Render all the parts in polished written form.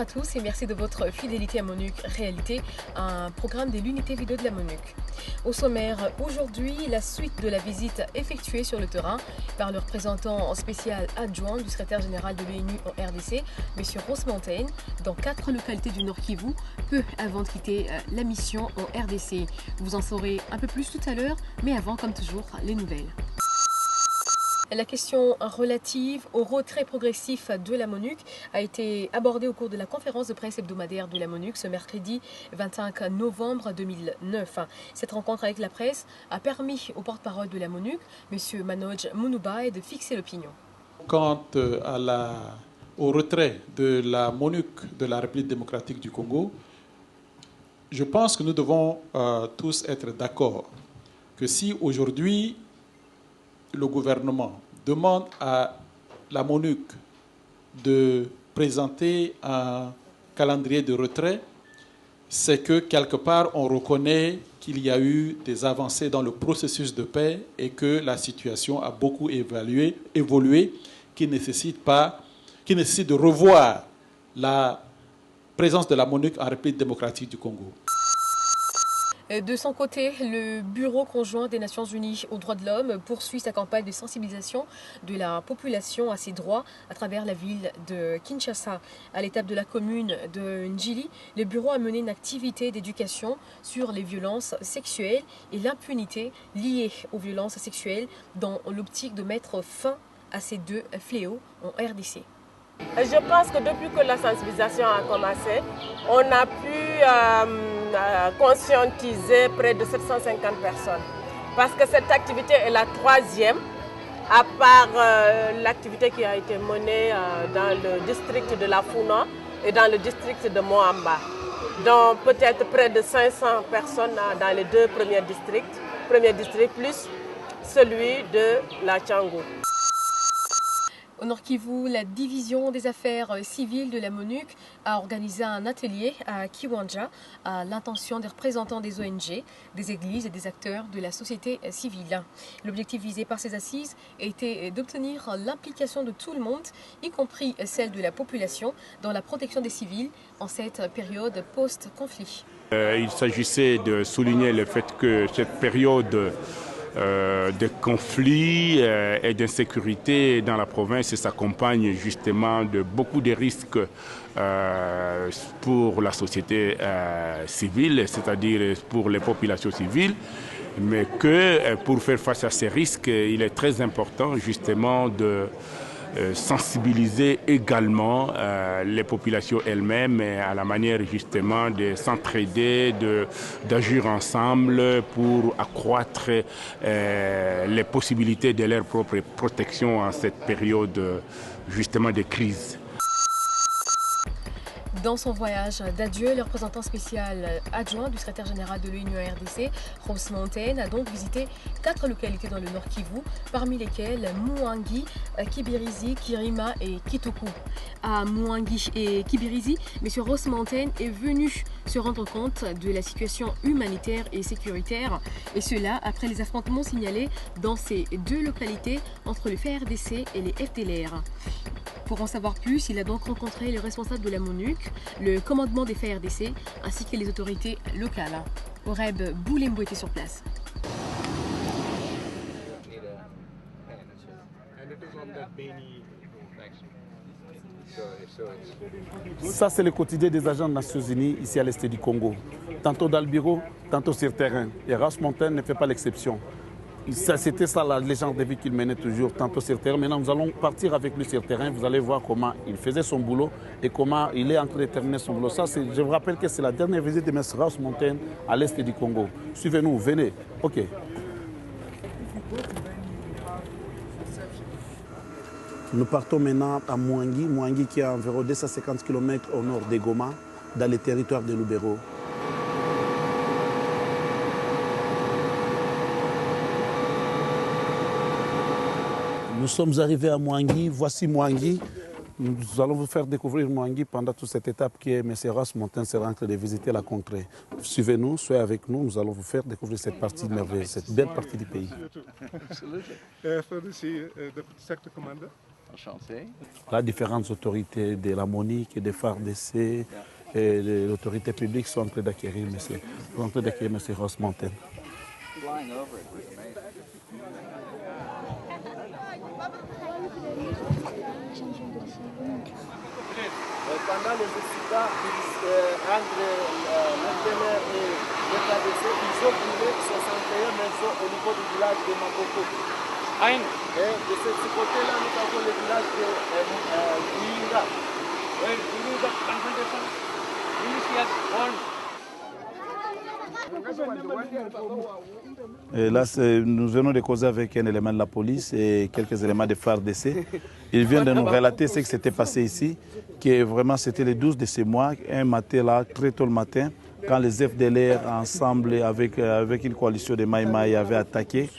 à tous et merci de votre fidélité à MONUC Réalité, un programme de l'unité vidéo de la MONUC. Au sommaire, aujourd'hui, la suite de la visite effectuée sur le terrain par le représentant spécial adjoint du secrétaire général de l'ONU en RDC, M. Ross Mountain, dans 4 localités du Nord Kivu, peu avant de quitter la mission en RDC. Vous en saurez un peu plus tout à l'heure, mais avant, comme toujours, les nouvelles. La question relative au retrait progressif de la MONUC a été abordée au cours de la conférence de presse hebdomadaire de la MONUC ce mercredi 25 novembre 2009. Cette rencontre avec la presse a permis au porte-parole de la MONUC, M. Manoj Munubai, de fixer l'opinion. Quant au retrait de la MONUC de la République démocratique du Congo, je pense que nous devons tous être d'accord que si aujourd'hui le gouvernement demande à la MONUC de présenter un calendrier de retrait, c'est que quelque part on reconnaît qu'il y a eu des avancées dans le processus de paix et que la situation a beaucoup évolué qui nécessite de revoir la présence de la MONUC en République démocratique du Congo. De son côté, le Bureau conjoint des Nations Unies aux droits de l'homme poursuit sa campagne de sensibilisation de la population à ses droits à travers la ville de Kinshasa. À l'étape de la commune de Njili, le bureau a mené une activité d'éducation sur les violences sexuelles et l'impunité liée aux violences sexuelles dans l'optique de mettre fin à ces deux fléaux en RDC. Je pense que depuis que la sensibilisation a commencé, on a pu conscientiser près de 750 personnes. Parce que cette activité est la troisième, à part l'activité qui a été menée dans le district de la Funa et dans le district de Moamba. Donc peut-être près de 500 personnes dans les deux premiers districts, plus celui de la Tchango. Au Nord Kivu, la division des affaires civiles de la MONUC a organisé un atelier à Kiwanja à l'intention des représentants des ONG, des églises et des acteurs de la société civile. L'objectif visé par ces assises était d'obtenir l'implication de tout le monde, y compris celle de la population, dans la protection des civils en cette période post-conflit. Il s'agissait de souligner le fait que cette période de conflits et d'insécurité dans la province s'accompagne justement de beaucoup de risques pour la société civile, c'est-à-dire pour les populations civiles, mais que pour faire face à ces risques, il est très important justement de sensibiliser également les populations elles-mêmes à la manière justement de s'entraider, d'agir ensemble pour accroître les possibilités de leur propre protection en cette période justement de crise. Dans son voyage d'adieu, le représentant spécial adjoint du secrétaire général de l'ONU à RDC, Ross Mountain, a donc visité 4 localités dans le Nord Kivu, parmi lesquelles Mouangi, Kibirizi, Kirima et Kitoku. À Mouangi et Kibirizi, M. Ross Mountain est venu se rendre compte de la situation humanitaire et sécuritaire, et cela après les affrontements signalés dans ces 2 localités entre le FARDC et les FDLR. Pour en savoir plus, il a donc rencontré les responsables de la MONUC, le commandement des FARDC ainsi que les autorités locales. Oreb Boulembo était sur place. Ça, c'est le quotidien des agents des Nations Unies ici à l'est du Congo. Tantôt dans le bureau, tantôt sur le terrain. Et Ross Mountain ne fait pas l'exception. C'était ça la légende de vie qu'il menait toujours, tantôt sur terrain. Maintenant, nous allons partir avec lui sur terrain. Vous allez voir comment il faisait son boulot et comment il est en train de terminer son boulot. Ça, je vous rappelle que c'est la dernière visite de M. Ross Mountain à l'est du Congo. Suivez-nous, venez. OK. Nous partons maintenant à Mouangi. Mouangi qui est à environ 250 km au nord de Goma, dans le territoire de Lubero. Nous sommes arrivés à Mouangi, voici Mouangi. Nous allons vous faire découvrir Mouangi pendant toute cette étape qui est M. Ross Mountain sera en train de visiter la contrée. Suivez-nous, soyez avec nous, nous allons vous faire découvrir cette partie merveilleuse, cette belle partie du pays. Enchanté. Là, différentes autorités de la MONUC et des FARDC et de l'autorité publique sont en train d'acquérir M. Ross Mountain. Pendant les excitats entre l'intérieur et le KDC, ils ont brûlé 61 maisons au niveau du village de Maboko. Et de ce côté-là, nous avons le village de Wilinga. Et là, nous venons de causer avec un élément de la police et quelques éléments de FARDC. Ils viennent de nous relater ce qui s'était passé ici, que vraiment c'était le 12 de ce mois, un matin là, très tôt le matin, quand les FDLR ensemble avec une coalition de Maï Maï avaient attaqué.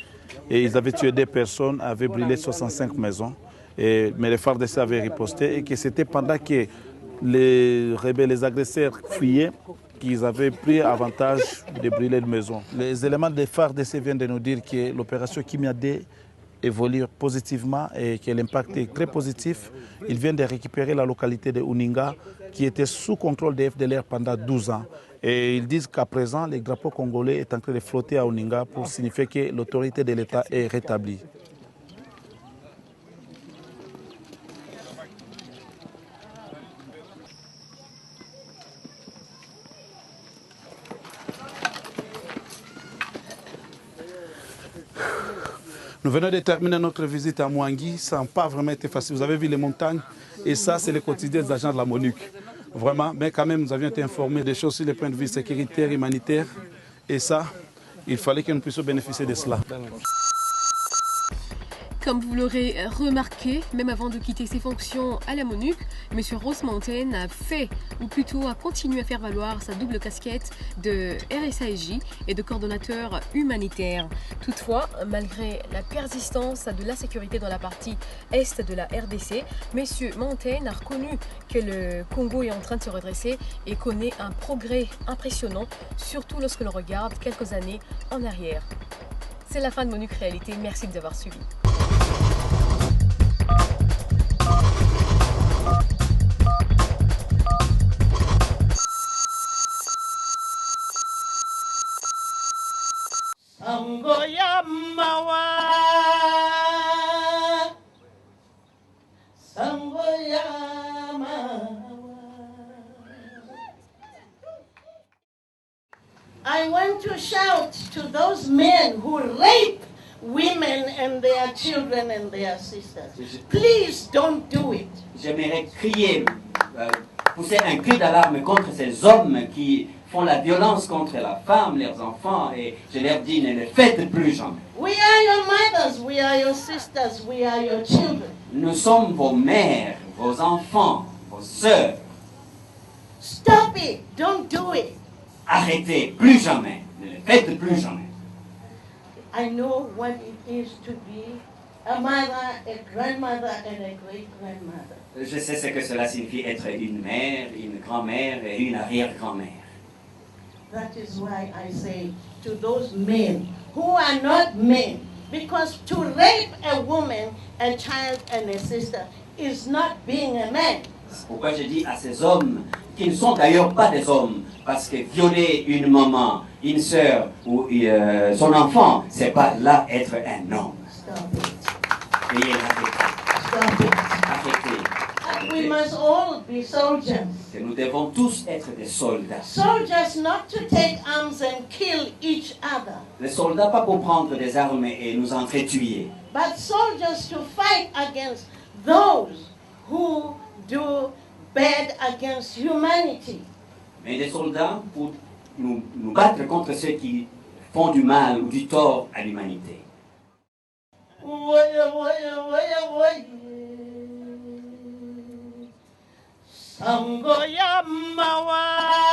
Et ils avaient tué des personnes, avaient brûlé 65 maisons. Mais les FARDC avaient riposté et que c'était pendant que les rebelles, les agresseurs fuyaient, qu'ils avaient pris avantage de brûler les maisons. Les éléments des FARDC viennent de nous dire que l'opération Kimia-D évolue positivement et que l'impact est très positif. Ils viennent de récupérer la localité de Uninga qui était sous contrôle des FDLR pendant 12 ans. Et ils disent qu'à présent, le drapeau congolais est en train de flotter à Uninga pour signifier que l'autorité de l'État est rétablie. Nous venons de terminer notre visite à Mwangi, ça n'a pas vraiment été facile. Vous avez vu les montagnes et ça, c'est le quotidien des agents de la MONUC. Vraiment, mais quand même, nous avions été informés des choses sur les points de vue sécuritaires, humanitaires. Et ça, il fallait que nous puissions bénéficier de cela. Comme vous l'aurez remarqué, même avant de quitter ses fonctions à la MONUC, M. Ross Mountain a fait, ou plutôt a continué à faire valoir sa double casquette de RSAJ et de coordonnateur humanitaire. Toutefois, malgré la persistance de l'insécurité dans la partie est de la RDC, M. Mountain a reconnu que le Congo est en train de se redresser et connaît un progrès impressionnant, surtout lorsque l'on regarde quelques années en arrière. C'est la fin de MONUC Réalité. Merci de nous avoir suivis. Sangoya mawa, Sangoya mawa. I want to shout to those men who rape women and their children and their sisters. Please don't do it. J'aimerais crier, pousser un cri d'alarme contre ces hommes qui font la violence contre la femme, leurs enfants, et je leur dis, ne le faites plus jamais. We are your mothers, we are your sisters, we are your children. Nous sommes vos mères, vos enfants, vos sœurs. Stop it, don't do it. Arrêtez, plus jamais, ne le faites plus jamais. I know what it is to be a mother, a grandmother, and a great-grandmother. Je sais ce que cela signifie être une mère, une grand-mère et une arrière-grand-mère. That is why I say to those men who are not men, because to rape a woman, a child, and a sister is not being a man. C'est pourquoi je dis à ces hommes, qui ne sont d'ailleurs pas des hommes, parce que violer une maman, une sœur ou son enfant, c'est pas là être un homme. Stop it. Veuillez l'arrêter. Stop it. Arrêtez. We must all be soldiers. Que nous devons tous être des soldats. Soldiers not to take arms and kill each other. Les soldats pas pour prendre des armes et nous entretuer. But soldiers to fight against those who do bad against humanity. Mais des soldats pour nous battre contre ceux qui font du mal ou du tort à l'humanité. Sangoya mawa.